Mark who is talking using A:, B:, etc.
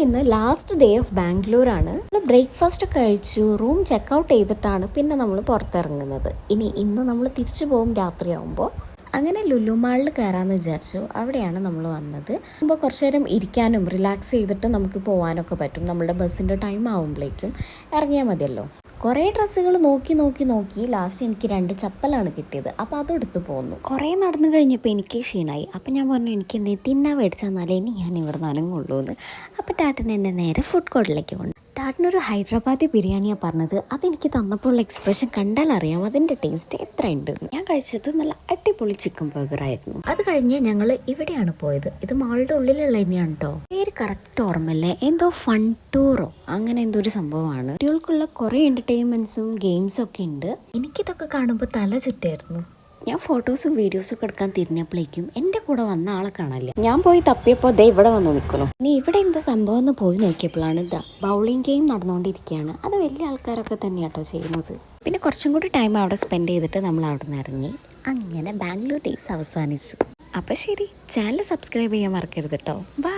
A: ഇന്ന് last day of ബാംഗ്ലൂരാണ്. നമ്മൾ breakfast കഴിച്ചു, റൂം ചെക്കൗട്ട് ചെയ്തിട്ടാണ് പിന്നെ നമ്മൾ പുറത്തിറങ്ങുന്നത്. ഇന്ന് നമ്മൾ തിരിച്ചു പോകും രാത്രിയാവുമ്പോൾ. അങ്ങനെ ലുലു മാളിൽ കയറാമെന്ന് വിചാരിച്ചു. അവിടെയാണ് നമ്മൾ വന്നത്. അപ്പോൾ കുറച്ച് നേരം ഇരിക്കാനും റിലാക്സ് ചെയ്തിട്ട് നമുക്ക് പോകാനൊക്കെ പറ്റും. നമ്മുടെ ബസ്സിൻ്റെ ടൈം ആകുമ്പോഴേക്കും ഇറങ്ങിയാൽ മതിയല്ലോ. കുറേ ഡ്രസ്സുകൾ നോക്കി ലാസ്റ്റ് എനിക്ക് 2 ചപ്പലാണ് കിട്ടിയത്. അപ്പോൾ അതെടുത്ത് പോന്നു. കുറേ നടന്നു കഴിഞ്ഞപ്പോൾ എനിക്ക് ക്ഷീണമായി. അപ്പോൾ ഞാൻ പറഞ്ഞു എനിക്ക് എന്തെങ്കിലും തിന്നാൻ മേടിച്ചു തന്നാലേ ഇനി ഞാൻ ഇവിടെ നനങ്ങുള്ളൂ എന്ന്. അപ്പോൾ ടാട്ടൻ എന്നെ നേരെ ഫുഡ് കോർട്ടിലേക്ക് കൊണ്ട്. ടാട്ടനൊരു ഹൈദരാബാദി ബിരിയാണിയാണ് പറഞ്ഞത്. അതെനിക്ക് തന്നപ്പോൾ ഉള്ള എക്സ്പ്രഷൻ കണ്ടാൽ അറിയാം അതിൻ്റെ ടേസ്റ്റ് എത്ര ഉണ്ടെന്ന്. ഞാൻ കഴിച്ചത് നല്ല അടിപൊളി ചിക്കൻ ബർഗർ ആയിരുന്നു. അത് കഴിഞ്ഞ് ഞങ്ങൾ ഇവിടെയാണ് പോയത്. ഇത് മാളുടെ ഉള്ളിലുള്ള തന്നെയാണ് കേട്ടോ. പേര് കറക്റ്റ് ഓർമ്മല്ലേ, എന്തോ ഫൺ ടൂറോ അങ്ങനെ എന്തോ ഒരു സംഭവമാണ്. കുട്ടികൾക്കുള്ള കുറേ എൻ്റർടൈൻമെൻറ്റ്സും ഗെയിംസും ഒക്കെ ഉണ്ട്. എനിക്കിതൊക്കെ കാണുമ്പോൾ തല ചുറ്റായിരുന്നു. ഞാൻ ഫോട്ടോസും വീഡിയോസും ഒക്കെ എടുക്കാൻ തിരിഞ്ഞപ്പോഴേക്കും എൻ്റെ കൂടെ വന്ന ആളെ കാണാനില്ല. ഞാൻ പോയി തപ്പിയപ്പോൾ ദേ ഇവിടെ വന്ന് നിൽക്കുന്നു. ഇനി ഇവിടെ എന്താ സംഭവം എന്ന് പോയി നോക്കിയപ്പോഴാണ് ബൗളിംഗ് ഗെയിം നടന്നുകൊണ്ടിരിക്കുകയാണ്. അത് വലിയ ആൾക്കാരൊക്കെ തന്നെയാട്ടോ ചെയ്യുന്നത്. പിന്നെ കുറച്ചും കൂടി ടൈം അവിടെ സ്പെൻഡ് ചെയ്തിട്ട് നമ്മൾ അവിടെ നിന്ന് ഇറങ്ങി. അങ്ങനെ ബാംഗ്ലൂർ ഡേയ്സ് അവസാനിച്ചു. അപ്പോൾ ശരി, ചാനൽ സബ്സ്ക്രൈബ് ചെയ്യാൻ മറക്കരുത് കേട്ടോ. ബൈ.